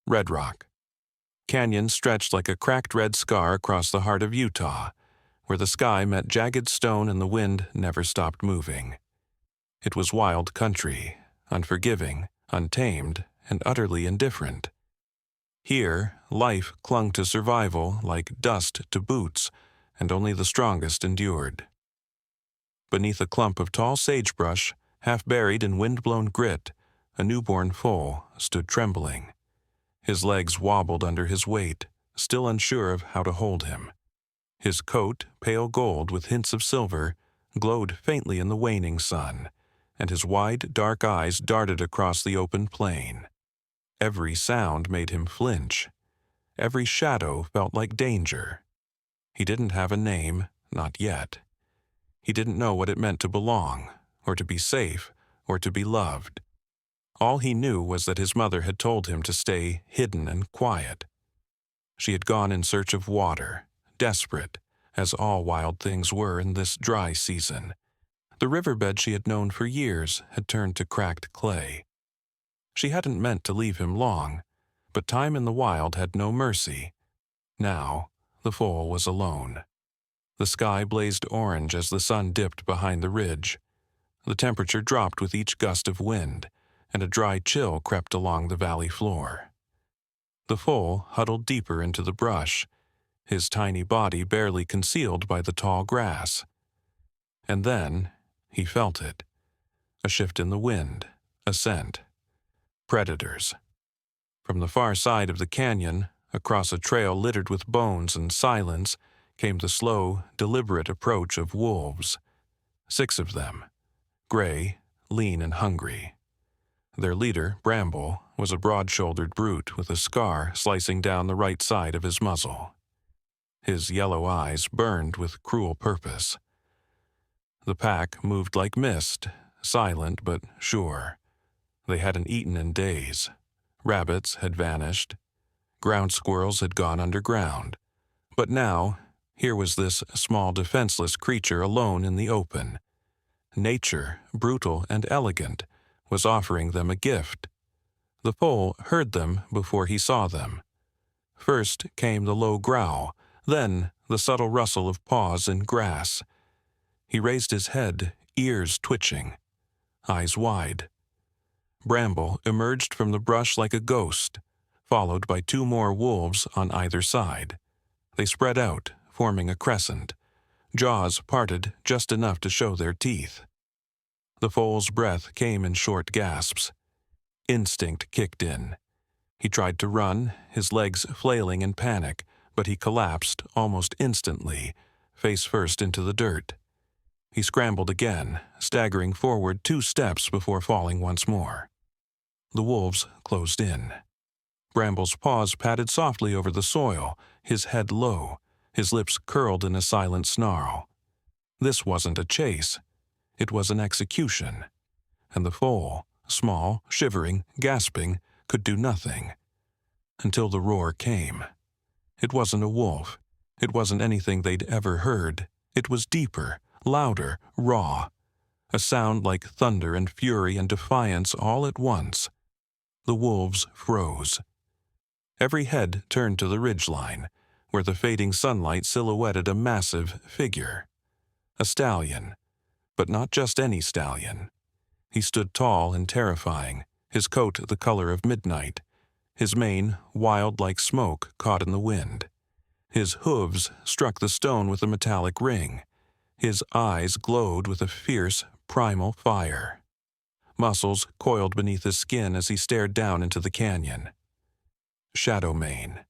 Red Rock. Canyon stretched like a cracked red scar across the heart of Utah, where the sky met jagged stone and the wind never stopped moving. It was wild country, unforgiving, untamed, and utterly indifferent. Here, life clung to survival like dust to boots, and only the strongest endured. Beneath a clump of tall sagebrush, half buried in wind-blown grit, a newborn foal stood trembling. His legs wobbled under his weight, still unsure of how to hold him. His coat, pale gold with hints of silver, glowed faintly in the waning sun, and his wide, dark eyes darted across the open plain. Every sound made him flinch. Every shadow felt like danger. He didn't have a name, not yet. He didn't know what it meant to belong, or to be safe, or to be loved. All he knew was that his mother had told him to stay hidden and quiet. She had gone in search of water, desperate, as all wild things were in this dry season. The riverbed she had known for years had turned to cracked clay. She hadn't meant to leave him long, but time in the wild had no mercy. Now, the foal was alone. The sky blazed orange as the sun dipped behind the ridge. The temperature dropped with each gust of wind, and a dry chill crept along the valley floor. The foal huddled deeper into the brush, his tiny body barely concealed by the tall grass. And then he felt it. A shift in the wind, a scent. Predators. From the far side of the canyon, across a trail littered with bones and silence, came the slow, deliberate approach of wolves. 6 of them, gray, lean, and hungry. Their leader, Bramble, was a broad-shouldered brute with a scar slicing down the right side of his muzzle. His yellow eyes burned with cruel purpose. The pack moved like mist, silent but sure. They hadn't eaten in days. Rabbits had vanished. Ground squirrels had gone underground. But now, here was this small defenseless creature alone in the open. Nature, brutal and elegant, was offering them a gift. The foal heard them before he saw them. First came the low growl, then the subtle rustle of paws in grass. He raised his head, ears twitching, eyes wide. Bramble emerged from the brush like a ghost, followed by 2 more wolves on either side. They spread out, forming a crescent. Jaws parted just enough to show their teeth. The foal's breath came in short gasps. Instinct kicked in. He tried to run, his legs flailing in panic, but he collapsed almost instantly, face first into the dirt. He scrambled again, staggering forward 2 steps before falling once more. The wolves closed in. Bramble's paws patted softly over the soil, his head low, his lips curled in a silent snarl. This wasn't a chase. It was an execution. And the foal, small, shivering, gasping, could do nothing. Until the roar came. It wasn't a wolf. It wasn't anything they'd ever heard. It was deeper, louder, raw. A sound like thunder and fury and defiance all at once. The wolves froze. Every head turned to the ridgeline, where the fading sunlight silhouetted a massive figure. A stallion, but not just any stallion. He stood tall and terrifying, his coat the color of midnight, his mane wild like smoke caught in the wind. His hooves struck the stone with a metallic ring. His eyes glowed with a fierce, primal fire. Muscles coiled beneath his skin as he stared down into the canyon. Shadowmane.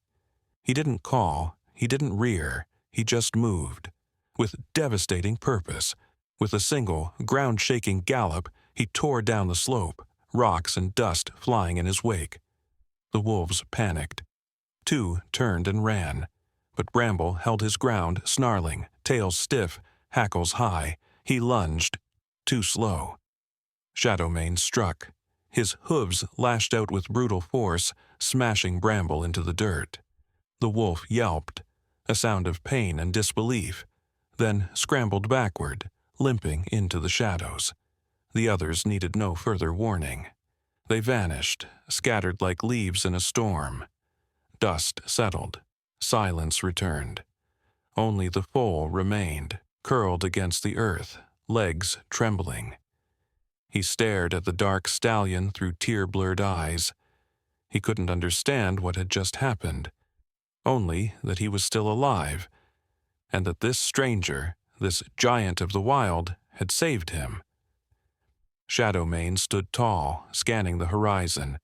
He didn't call, he didn't rear, he just moved. With devastating purpose, with a single, ground-shaking gallop, he tore down the slope, rocks and dust flying in his wake. The wolves panicked. 2 turned and ran, but Bramble held his ground, snarling, tail stiff, hackles high. He lunged, too slow. Shadowmane struck. His hooves lashed out with brutal force, smashing Bramble into the dirt. The wolf yelped, a sound of pain and disbelief, then scrambled backward, limping into the shadows. The others needed no further warning. They vanished, scattered like leaves in a storm. Dust settled. Silence returned. Only the foal remained, curled against the earth, legs trembling. He stared at the dark stallion through tear-blurred eyes. He couldn't understand what had just happened, only that he was still alive, and that this stranger, this giant of the wild, had saved him. Shadowmane stood tall, scanning the horizon.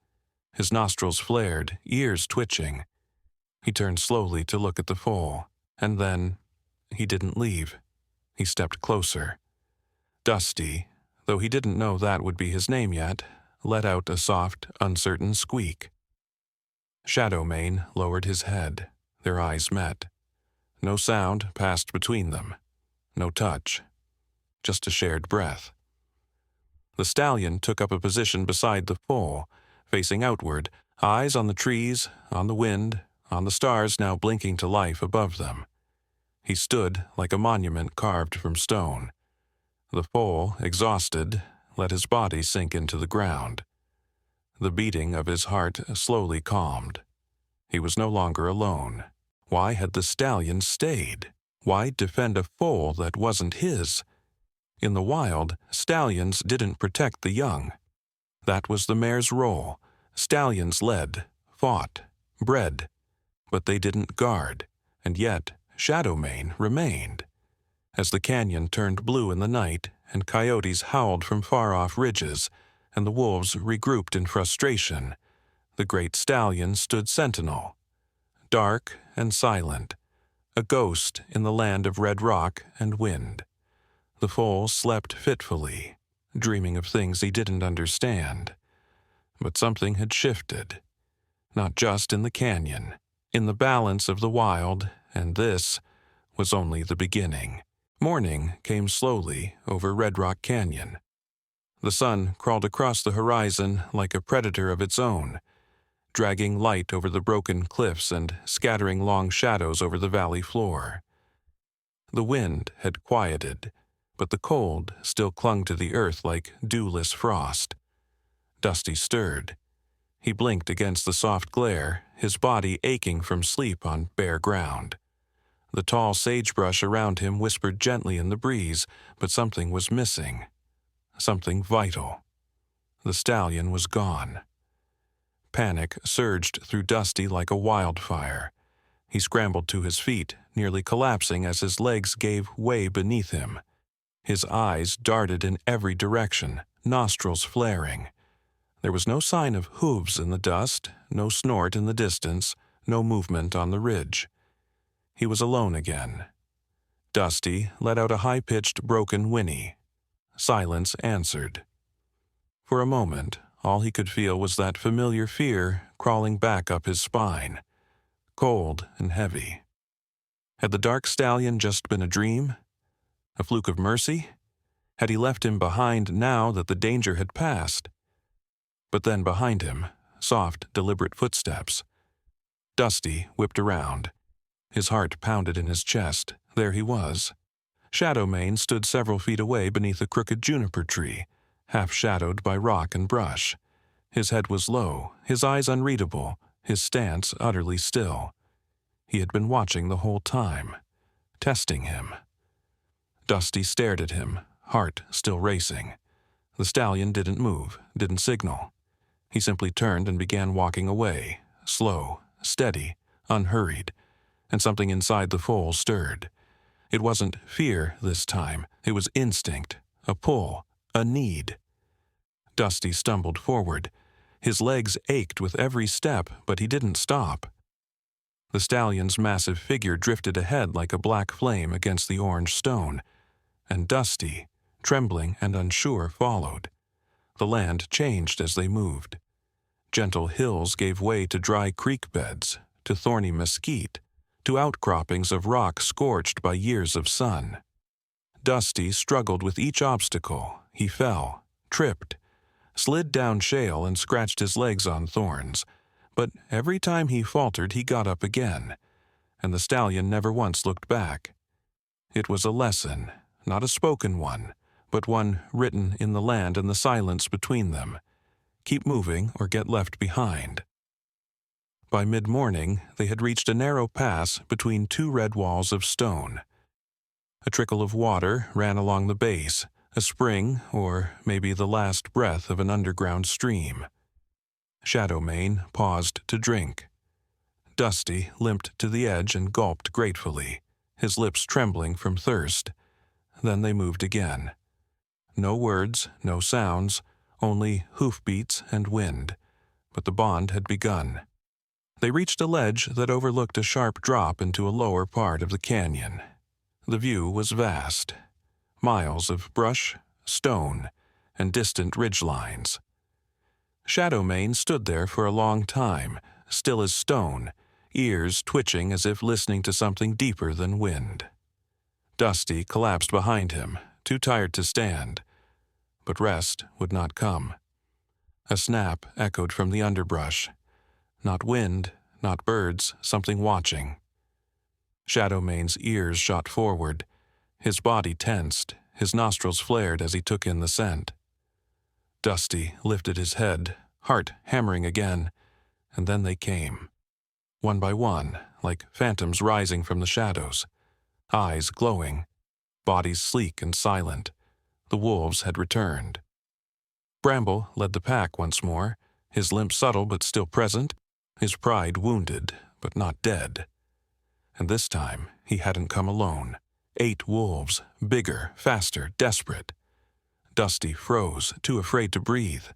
His nostrils flared, ears twitching. He turned slowly to look at the foal, and then he didn't leave. He stepped closer. Dusty, though he didn't know that would be his name yet, let out a soft, uncertain squeak. Shadowmane lowered his head. Their eyes met. No sound passed between them. No touch. Just a shared breath. The stallion took up a position beside the foal, facing outward, eyes on the trees, on the wind, on the stars now blinking to life above them. He stood like a monument carved from stone. The foal, exhausted, let his body sink into the ground. The beating of his heart slowly calmed. He was no longer alone. Why had the stallion stayed? Why defend a foal that wasn't his? In the wild, stallions didn't protect the young. That was the mare's role. Stallions led, fought, bred, but they didn't guard, and yet Shadowmane remained. As the canyon turned blue in the night, and coyotes howled from far-off ridges, and the wolves regrouped in frustration, the great stallion stood sentinel, dark and silent, a ghost in the land of red rock and wind. The foal slept fitfully, dreaming of things he didn't understand. But something had shifted, not just in the canyon, in the balance of the wild, and this was only the beginning. Morning came slowly over Red Rock Canyon. The sun crawled across the horizon like a predator of its own, dragging light over the broken cliffs and scattering long shadows over the valley floor. The wind had quieted, but the cold still clung to the earth like dewless frost. Dusty stirred. He blinked against the soft glare, his body aching from sleep on bare ground. The tall sagebrush around him whispered gently in the breeze, but something was missing. Something vital. The stallion was gone. Panic surged through Dusty like a wildfire. He scrambled to his feet, nearly collapsing as his legs gave way beneath him. His eyes darted in every direction, nostrils flaring. There was no sign of hooves in the dust, no snort in the distance, no movement on the ridge. He was alone again. Dusty let out a high-pitched, broken whinny. Silence answered. For a moment, all he could feel was that familiar fear crawling back up his spine, cold and heavy. Had the dark stallion just been a dream? A fluke of mercy? Had he left him behind now that the danger had passed? But then behind him, soft, deliberate footsteps. Dusty whipped around. His heart pounded in his chest. There he was. Shadowmane stood several feet away beneath a crooked juniper tree, half-shadowed by rock and brush. His head was low, his eyes unreadable, his stance utterly still. He had been watching the whole time, testing him. Dusty stared at him, heart still racing. The stallion didn't move, didn't signal. He simply turned and began walking away, slow, steady, unhurried, and something inside the foal stirred. It wasn't fear this time, it was instinct, a pull, a need. Dusty stumbled forward. His legs ached with every step, but he didn't stop. The stallion's massive figure drifted ahead like a black flame against the orange stone, and Dusty, trembling and unsure, followed. The land changed as they moved. Gentle hills gave way to dry creek beds, to thorny mesquite, to outcroppings of rock scorched by years of sun. Dusty struggled with each obstacle. He fell, tripped, slid down shale and scratched his legs on thorns. But every time he faltered, he got up again, and the stallion never once looked back. It was a lesson, not a spoken one, but one written in the land and the silence between them. keep moving or get left behind. By mid-morning, they had reached a narrow pass between two red walls of stone. A trickle of water ran along the base, a spring, or maybe the last breath of an underground stream. Shadowmane paused to drink. Dusty limped to the edge and gulped gratefully, his lips trembling from thirst. Then they moved again. No words, no sounds, only hoofbeats and wind, but the bond had begun. They reached a ledge that overlooked a sharp drop into a lower part of the canyon. The view was vast. Miles of brush, stone, and distant ridgelines. Shadowmane stood there for a long time, still as stone, ears twitching as if listening to something deeper than wind. Dusty collapsed behind him, too tired to stand, but rest would not come. A snap echoed from the underbrush. Not wind, not birds, something watching. Shadowmane's ears shot forward. His body tensed, his nostrils flared as he took in the scent. Dusty lifted his head, heart hammering again, and then they came. One by one, like phantoms rising from the shadows. Eyes glowing, bodies sleek and silent. The wolves had returned. Bramble led the pack once more, his limp subtle but still present, his pride wounded but not dead. And this time he hadn't come alone. 8 wolves, bigger, faster, desperate. Dusty froze, too afraid to breathe.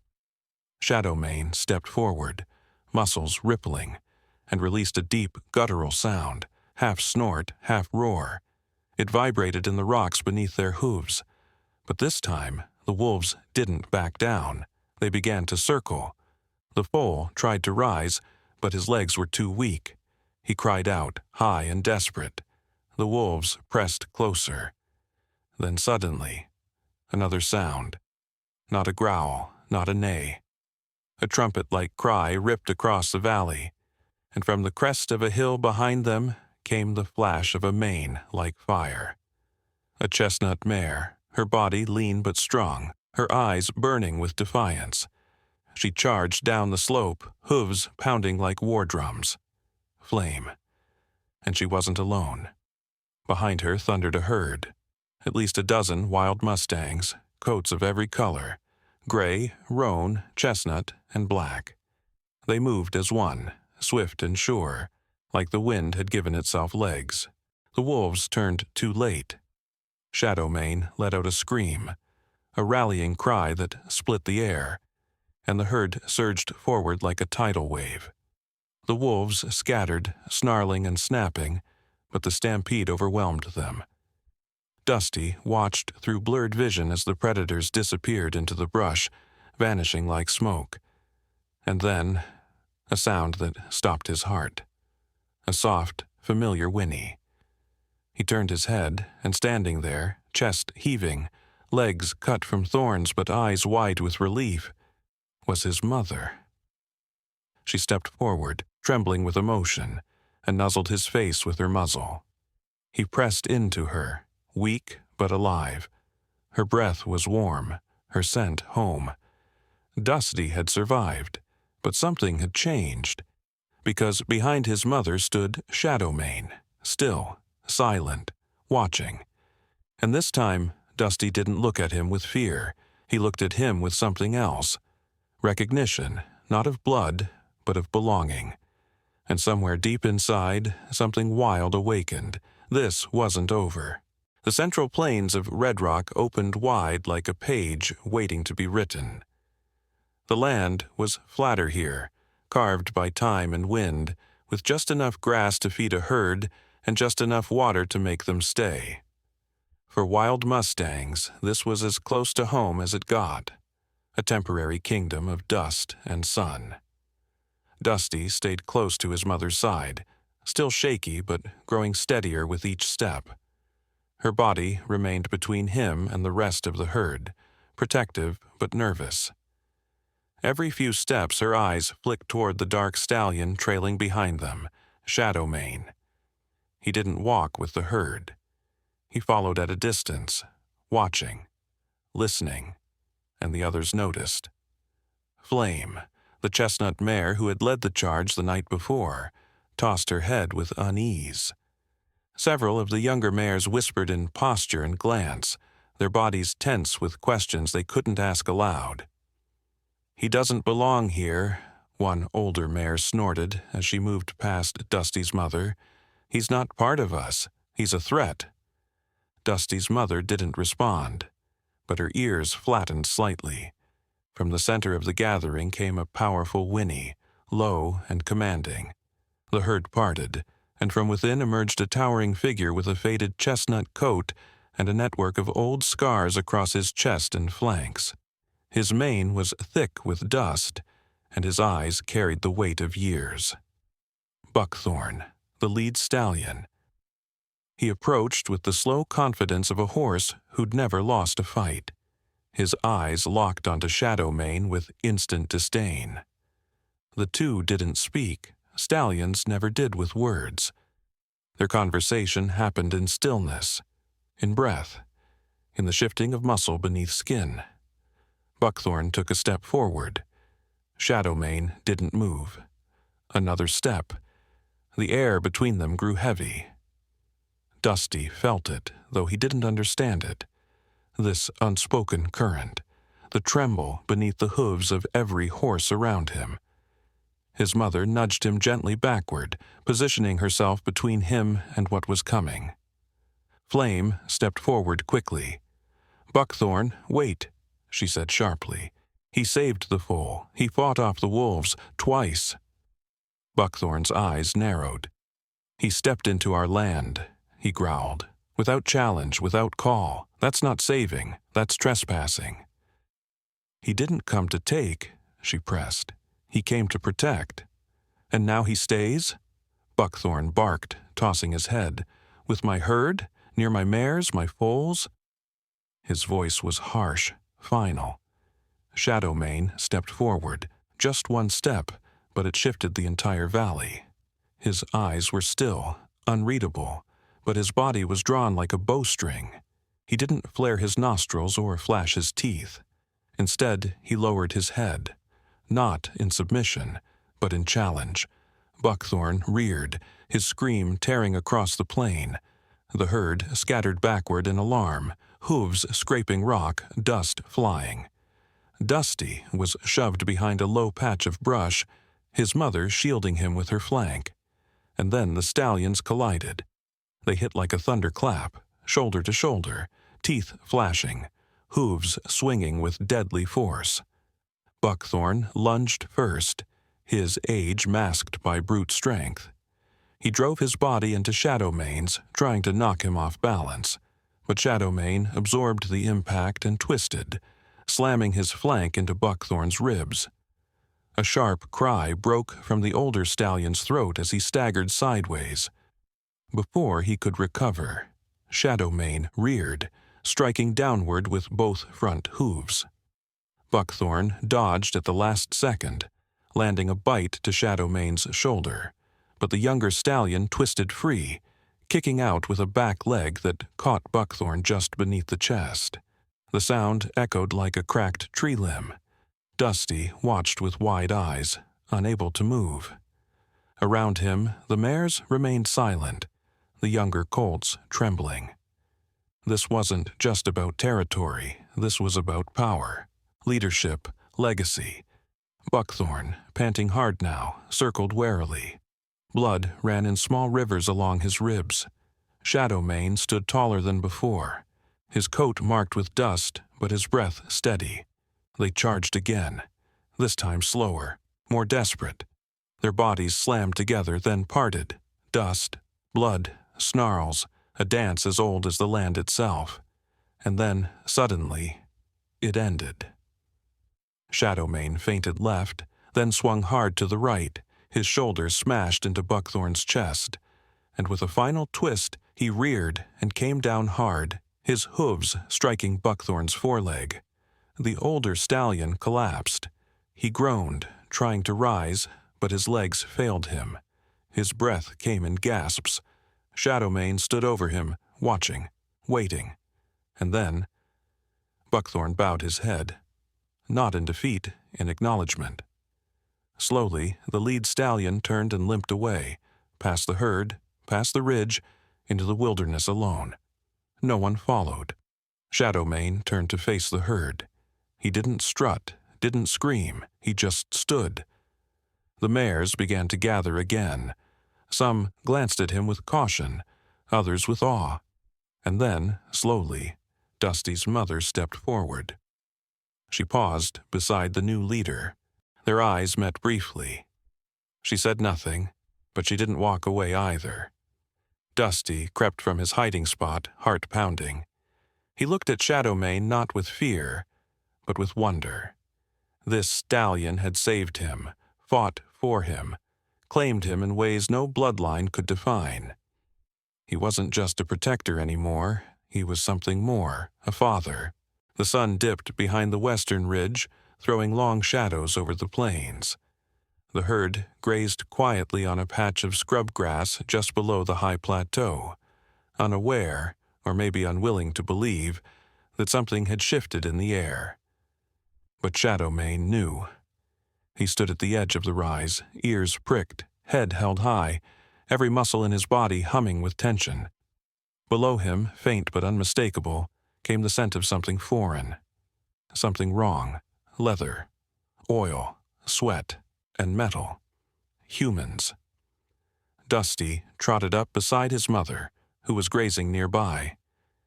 Shadowmane stepped forward, muscles rippling, and released a deep, guttural sound, half snort, half roar. It vibrated in the rocks beneath their hooves. But this time, the wolves didn't back down. They began to circle. The foal tried to rise, but his legs were too weak. He cried out, high and desperate. The wolves pressed closer. Then suddenly, another sound. Not a growl, not a neigh. A trumpet-like cry ripped across the valley, and from the crest of a hill behind them came the flash of a mane like fire. A chestnut mare, her body lean but strong, her eyes burning with defiance. She charged down the slope, hooves pounding like war drums. Flame. And she wasn't alone. Behind her thundered a herd. At least a dozen wild mustangs, coats of every color, gray, roan, chestnut, and black. They moved as one, swift and sure, like the wind had given itself legs. The wolves turned too late. Shadowmane let out a scream, a rallying cry that split the air, and the herd surged forward like a tidal wave. The wolves scattered, snarling and snapping, but the stampede overwhelmed them. Dusty watched through blurred vision as the predators disappeared into the brush, vanishing like smoke. And then, a sound that stopped his heart. A soft, familiar whinny. He turned his head, and standing there, chest heaving, legs cut from thorns but eyes wide with relief, was his mother. She stepped forward, trembling with emotion, and nuzzled his face with her muzzle. He pressed into her, weak but alive. Her breath was warm, her scent home. Dusty had survived, but something had changed, because behind his mother stood Shadowmane, still, silent, watching. And this time, Dusty didn't look at him with fear. He looked at him with something else. Recognition, not of blood, but of belonging. And somewhere deep inside, something wild awakened. This wasn't over. The central plains of Red Rock opened wide like a page waiting to be written. The land was flatter here, carved by time and wind, with just enough grass to feed a herd and just enough water to make them stay. For wild mustangs, this was as close to home as it got, a temporary kingdom of dust and sun. Dusty stayed close to his mother's side, still shaky but growing steadier with each step. Her body remained between him and the rest of the herd, protective but nervous. Every few steps her eyes flicked toward the dark stallion trailing behind them, Shadowmane. He didn't walk with the herd. He followed at a distance, watching, listening, and the others noticed. Flame, the chestnut mare who had led the charge the night before, tossed her head with unease. Several of the younger mares whispered in posture and glance, their bodies tense with questions they couldn't ask aloud. "He doesn't belong here," one older mare snorted as she moved past Dusty's mother. "He's not part of us. He's a threat." Dusty's mother didn't respond, but her ears flattened slightly. From the center of the gathering came a powerful whinny, low and commanding. The herd parted, and from within emerged a towering figure with a faded chestnut coat and a network of old scars across his chest and flanks. His mane was thick with dust, and his eyes carried the weight of years. Buckthorn, the lead stallion. He approached with the slow confidence of a horse who'd never lost a fight. His eyes locked onto Shadowmane with instant disdain. The two didn't speak. Stallions never did with words. Their conversation happened in stillness, in breath, in the shifting of muscle beneath skin. Buckthorn took a step forward. Shadowmane didn't move. Another step. The air between them grew heavy. Dusty felt it, though he didn't understand it. This unspoken current, the tremble beneath the hooves of every horse around him. His mother nudged him gently backward, positioning herself between him and what was coming. Flame stepped forward quickly. "Buckthorn, wait," she said sharply. "He saved the foal. He fought off the wolves twice." Buckthorn's eyes narrowed. "He stepped into our land," he growled. "Without challenge, without call. That's not saving. That's trespassing." "He didn't come to take," she pressed. "He came to protect. And now he stays?" Buckthorn barked, tossing his head. "With my herd? Near my mares, my foals?" His voice was harsh, final. Shadowmane stepped forward, just one step, but it shifted the entire valley. His eyes were still, unreadable, but his body was drawn like a bowstring. He didn't flare his nostrils or flash his teeth. Instead, he lowered his head. Not in submission, but in challenge. Buckthorn reared, his scream tearing across the plain. The herd scattered backward in alarm, hooves scraping rock, dust flying. Dusty was shoved behind a low patch of brush, his mother shielding him with her flank. And then the stallions collided. They hit like a thunderclap, shoulder to shoulder, teeth flashing, hooves swinging with deadly force. Buckthorn lunged first, his age masked by brute strength. He drove his body into Shadowmane's, trying to knock him off balance, but Shadowmane absorbed the impact and twisted, slamming his flank into Buckthorn's ribs. A sharp cry broke from the older stallion's throat as he staggered sideways. Before he could recover, Shadowmane reared, striking downward with both front hooves. Buckthorn dodged at the last second, landing a bite to Shadowmane's shoulder, but the younger stallion twisted free, kicking out with a back leg that caught Buckthorn just beneath the chest. The sound echoed like a cracked tree limb. Dusty watched with wide eyes, unable to move. Around him, the mares remained silent, the younger colts trembling. This wasn't just about territory, this was about power, leadership, legacy. Buckthorn, panting hard now, circled warily. Blood ran in small rivers along his ribs. Shadowmane stood taller than before, his coat marked with dust, but his breath steady. They charged again, this time slower, more desperate. Their bodies slammed together, then parted. Dust, blood, snarls, a dance as old as the land itself. And then, suddenly, it ended. Shadowmane feinted left, then swung hard to the right, his shoulder smashed into Buckthorn's chest. And with a final twist, he reared and came down hard, his hooves striking Buckthorn's foreleg. The older stallion collapsed. He groaned, trying to rise, but his legs failed him. His breath came in gasps. Shadowmane stood over him, watching, waiting. And then Buckthorn bowed his head. not in defeat, in acknowledgement. Slowly, the lead stallion turned and limped away, past the herd, past the ridge, into the wilderness alone. No one followed. Shadowmane turned to face the herd. He didn't strut, didn't scream, he just stood. The mares began to gather again. Some glanced at him with caution, others with awe. And then, slowly, Dusty's mother stepped forward. She paused beside the new leader. Their eyes met briefly. She said nothing, but she didn't walk away either. Dusty crept from his hiding spot, heart pounding. He looked at Shadowmane not with fear, but with wonder. This stallion had saved him, fought for him, claimed him in ways no bloodline could define. He wasn't just a protector anymore, he was something more, a father. The sun dipped behind the western ridge, throwing long shadows over the plains. The herd grazed quietly on a patch of scrub grass just below the high plateau, unaware, or maybe unwilling to believe, that something had shifted in the air. But Shadowmane knew. He stood at the edge of the rise, ears pricked, head held high, every muscle in his body humming with tension. Below him, faint but unmistakable, came the scent of something foreign. Something wrong. Leather, oil, sweat, and metal. Humans. Dusty trotted up beside his mother, who was grazing nearby.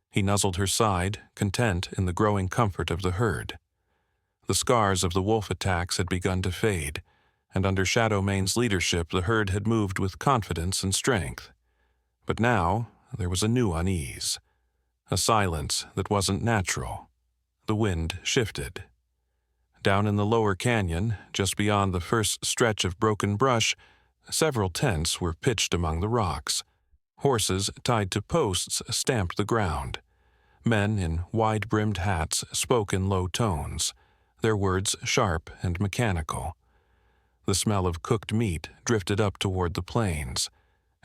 He nuzzled her side, content in the growing comfort of the herd. The scars of the wolf attacks had begun to fade, and under Shadowmane's leadership the herd had moved with confidence and strength. But now there was a new unease, a silence that wasn't natural. The wind shifted. Down in the lower canyon, just beyond the first stretch of broken brush, several tents were pitched among the rocks. Horses tied to posts stamped the ground. Men in wide-brimmed hats spoke in low tones, their words sharp and mechanical. The smell of cooked meat drifted up toward the plains,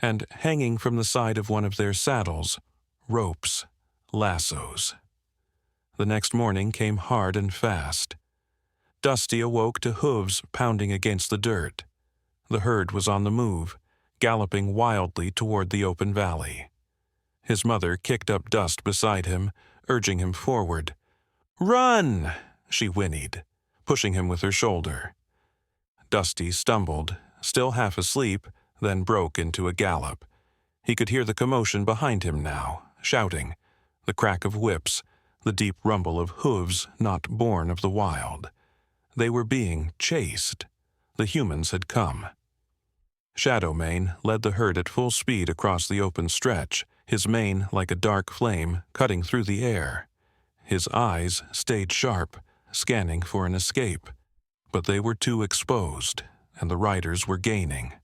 and hanging from the side of one of their saddles, ropes, lassos. The next morning came hard and fast. Dusty awoke to hooves pounding against the dirt. The herd was on the move, galloping wildly toward the open valley. His mother kicked up dust beside him, urging him forward. "Run!" she whinnied, pushing him with her shoulder. Dusty stumbled, still half asleep, then broke into a gallop. He could hear the commotion behind him now, shouting, the crack of whips, the deep rumble of hooves not born of the wild. They were being chased. The humans had come. Shadowmane led the herd at full speed across the open stretch, his mane like a dark flame cutting through the air. His eyes stayed sharp, scanning for an escape. But they were too exposed, and the riders were gaining.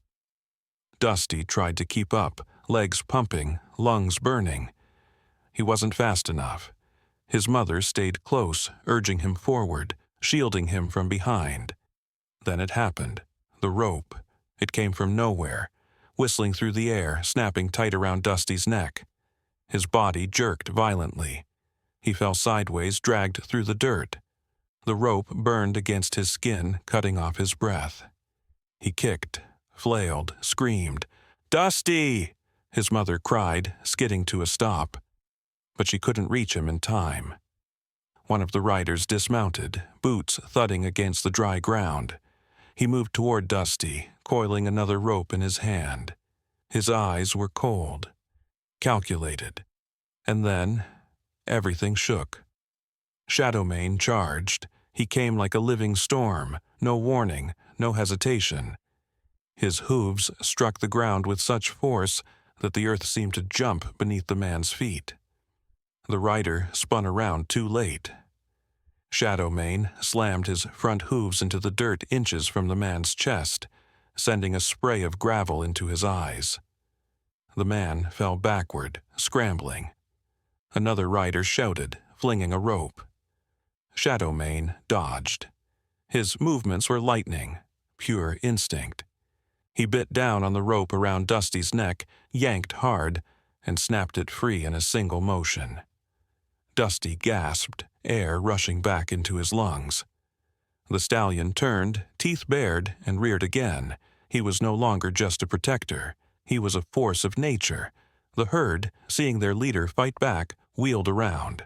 Dusty tried to keep up, legs pumping, lungs burning. He wasn't fast enough. His mother stayed close, urging him forward, shielding him from behind. Then it happened. The rope. It came from nowhere, whistling through the air, snapping tight around Dusty's neck. His body jerked violently. He fell sideways, dragged through the dirt. The rope burned against his skin, cutting off his breath. He kicked, flailed, screamed. "Dusty!" his mother cried, skidding to a stop. But she couldn't reach him in time. One of the riders dismounted, boots thudding against the dry ground. He moved toward Dusty, coiling another rope in his hand. His eyes were cold, calculated. And then, everything shook. Shadowmane charged. He came like a living storm, no warning, no hesitation. His hooves struck the ground with such force that the earth seemed to jump beneath the man's feet. The rider spun around too late. Shadowmane slammed his front hooves into the dirt inches from the man's chest, sending a spray of gravel into his eyes. The man fell backward, scrambling. Another rider shouted, flinging a rope. Shadowmane dodged. His movements were lightning, pure instinct. He bit down on the rope around Dusty's neck, yanked hard, and snapped it free in a single motion. Dusty gasped, air rushing back into his lungs. The stallion turned, teeth bared, and reared again. He was no longer just a protector. He was a force of nature. The herd, seeing their leader fight back, wheeled around.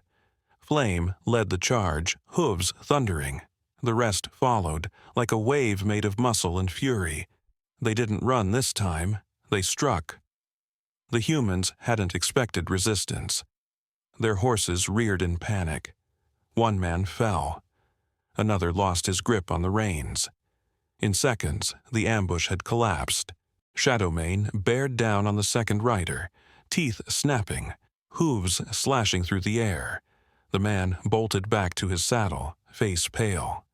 Flame led the charge, hooves thundering. The rest followed, like a wave made of muscle and fury. They didn't run this time. They struck. The humans hadn't expected resistance. Their horses reared in panic. One man fell. Another lost his grip on the reins. In seconds, the ambush had collapsed. Shadowmane bared down on the second rider, teeth snapping, hooves slashing through the air. The man bolted back to his saddle, face pale.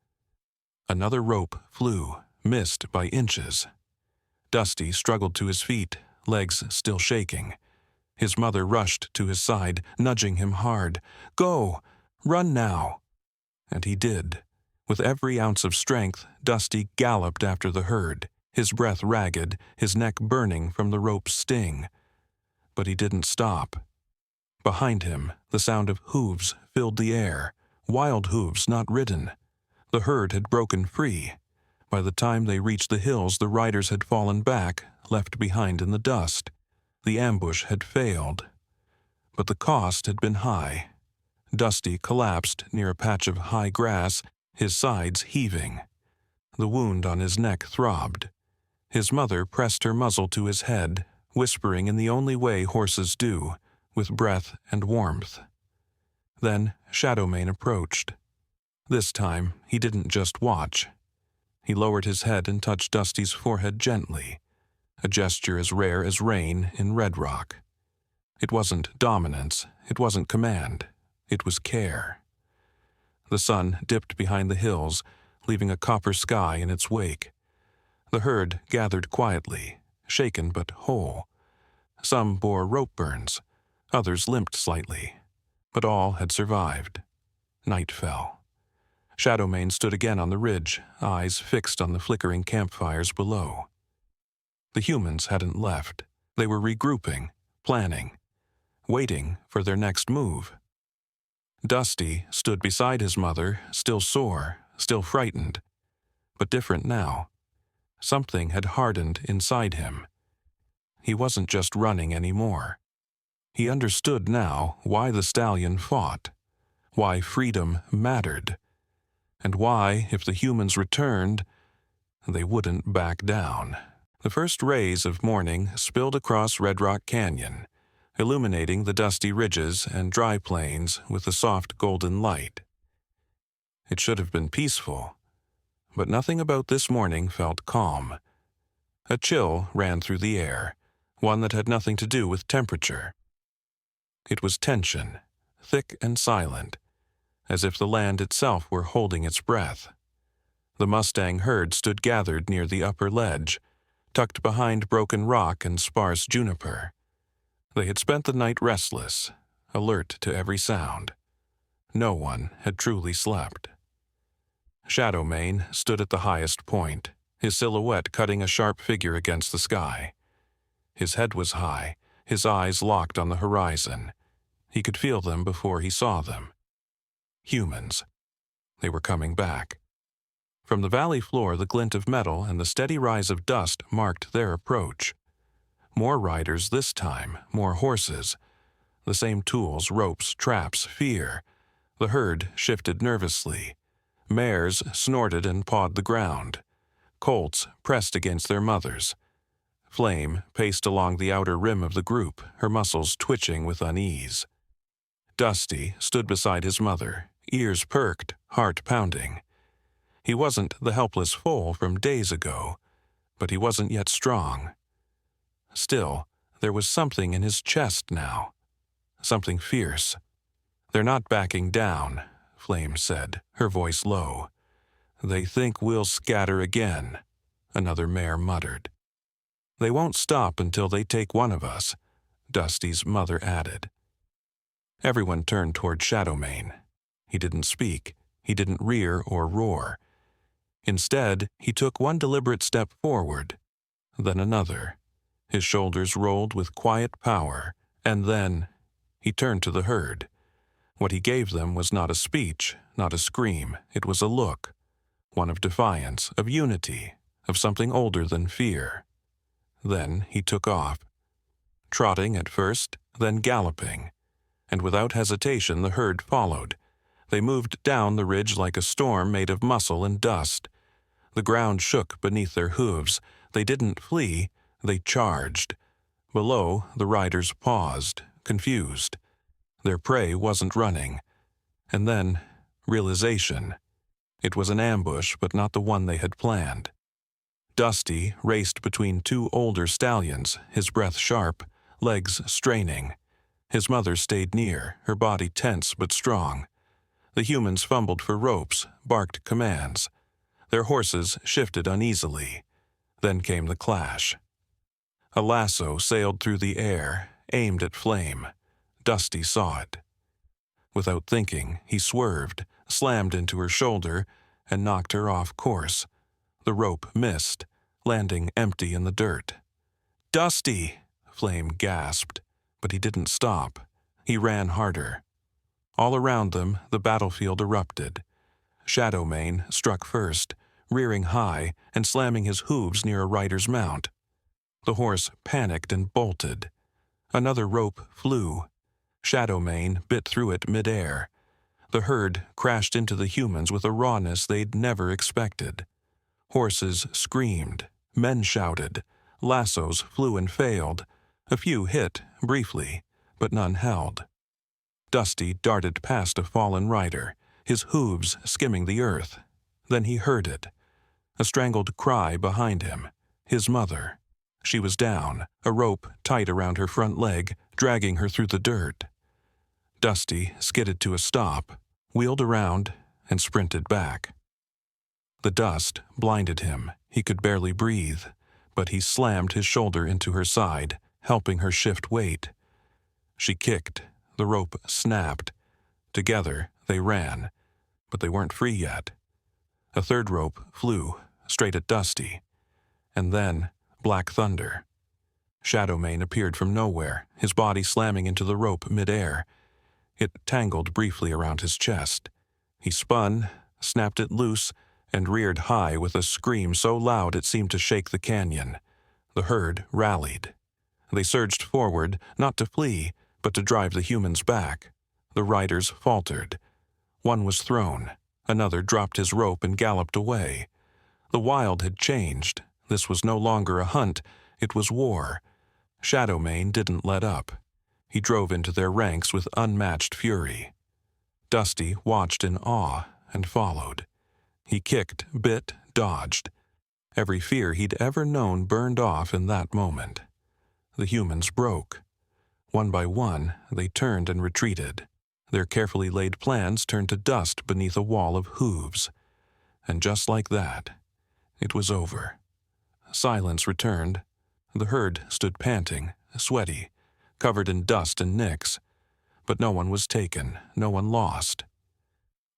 Another rope flew, missed by inches. Dusty struggled to his feet, legs still shaking. His mother rushed to his side, nudging him hard. "Go! Run now!" And he did. With every ounce of strength, Dusty galloped after the herd, his breath ragged, his neck burning from the rope's sting. But he didn't stop. Behind him, the sound of hooves filled the air, wild hooves not ridden. The herd had broken free. By the time they reached the hills, the riders had fallen back, left behind in the dust. The ambush had failed. But the cost had been high. Dusty collapsed near a patch of high grass, his sides heaving. The wound on his neck throbbed. His mother pressed her muzzle to his head, whispering in the only way horses do, with breath and warmth. Then Shadowmane approached. This time, he didn't just watch. He lowered his head and touched Dusty's forehead gently, a gesture as rare as rain in Red Rock. It wasn't dominance, it wasn't command, it was care. The sun dipped behind the hills, leaving a copper sky in its wake. The herd gathered quietly, shaken but whole. Some bore rope burns, others limped slightly, but all had survived. Night fell. Shadowmane stood again on the ridge, eyes fixed on the flickering campfires below. The humans hadn't left. They were regrouping, planning, waiting for their next move. Dusty stood beside his mother, still sore, still frightened, but different now. Something had hardened inside him. He wasn't just running anymore. He understood now why the stallion fought, why freedom mattered, and why, if the humans returned, they wouldn't back down. The first rays of morning spilled across Red Rock Canyon, illuminating the dusty ridges and dry plains with a soft golden light. It should have been peaceful, but nothing about this morning felt calm. A chill ran through the air, one that had nothing to do with temperature. It was tension, thick and silent, as if the land itself were holding its breath. The Mustang herd stood gathered near the upper ledge, tucked behind broken rock and sparse juniper. They had spent the night restless, alert to every sound. No one had truly slept. Shadowmane stood at the highest point, his silhouette cutting a sharp figure against the sky. His head was high, his eyes locked on the horizon. He could feel them before he saw them. Humans. They were coming back. From the valley floor, the glint of metal and the steady rise of dust marked their approach. More riders this time, more horses. The same tools, ropes, traps, fear. The herd shifted nervously. Mares snorted and pawed the ground. Colts pressed against their mothers. Flame paced along the outer rim of the group, her muscles twitching with unease. Dusty stood beside his mother, ears perked, heart pounding. He wasn't the helpless foal from days ago, but he wasn't yet strong. Still, there was something in his chest now, something fierce. "They're not backing down," Flame said, her voice low. "They think we'll scatter again," another mare muttered. "They won't stop until they take one of us," Dusty's mother added. Everyone turned toward Shadowmane. He didn't speak. He didn't rear or roar. Instead, he took one deliberate step forward, then another. His shoulders rolled with quiet power, and then he turned to the herd. What he gave them was not a speech, not a scream. It was a look. one of defiance, of unity, of something older than fear. Then he took off, trotting at first, then galloping, and without hesitation the herd followed. They moved down the ridge like a storm made of muscle and dust. The ground shook beneath their hooves. They didn't flee, they charged. Below, the riders paused, confused. Their prey wasn't running. And then, realization. It was an ambush, but not the one they had planned. Dusty raced between two older stallions, his breath sharp, legs straining. His mother stayed near, her body tense but strong. The humans fumbled for ropes, barked commands. Their horses shifted uneasily. Then came the clash. A lasso sailed through the air, aimed at Flame. Dusty saw it. Without thinking, he swerved, slammed into her shoulder, and knocked her off course. The rope missed, landing empty in the dirt. "Dusty!" Flame gasped, but he didn't stop. He ran harder. All around them, the battlefield erupted. Shadowmane struck first, rearing high and slamming his hooves near a rider's mount. The horse panicked and bolted. Another rope flew. Shadowmane bit through it midair. The herd crashed into the humans with a rawness they'd never expected. Horses screamed, men shouted, lassos flew and failed. A few hit, briefly, but none held. Dusty darted past a fallen rider, his hooves skimming the earth. Then he heard it. A strangled cry behind him. His mother. She was down, a rope tight around her front leg, dragging her through the dirt. Dusty skidded to a stop, wheeled around, and sprinted back. The dust blinded him. He could barely breathe, but he slammed his shoulder into her side, helping her shift weight. She kicked. The rope snapped. Together, they ran, but they weren't free yet. A third rope flew, straight at Dusty. And then, black thunder. Shadowmane appeared from nowhere, his body slamming into the rope midair. It tangled briefly around his chest. He spun, snapped it loose, and reared high with a scream so loud it seemed to shake the canyon. The herd rallied. They surged forward, not to flee, but to drive the humans back. The riders faltered. One was thrown. Another dropped his rope and galloped away. The wild had changed. This was no longer a hunt, it was war. Shadowmane didn't let up. He drove into their ranks with unmatched fury. Dusty watched in awe and followed. He kicked, bit, dodged. Every fear he'd ever known burned off in that moment. The humans broke. One by one, they turned and retreated. Their carefully laid plans turned to dust beneath a wall of hooves. And just like that, it was over. Silence returned. The herd stood panting, sweaty, covered in dust and nicks. But no one was taken, no one lost.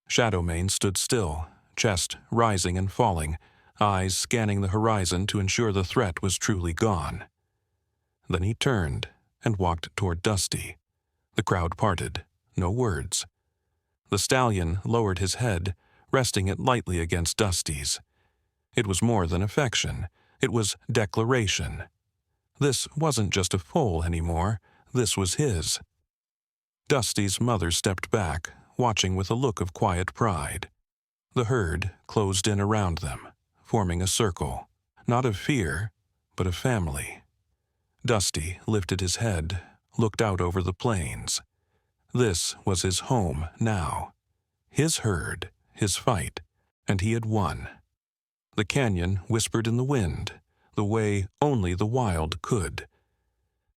Shadowmane stood still, chest rising and falling, eyes scanning the horizon to ensure the threat was truly gone. Then he turned and walked toward Dusty. The crowd parted, no words. The stallion lowered his head, resting it lightly against Dusty's. It was more than affection, it was declaration. This wasn't just a foal anymore, this was his. Dusty's mother stepped back, watching with a look of quiet pride. The herd closed in around them, forming a circle, not of fear, but of family. Dusty lifted his head, looked out over the plains. This was his home now. His herd, his fight, and he had won. The canyon whispered in the wind, the way only the wild could.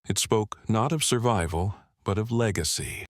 It spoke not of survival, but of legacy.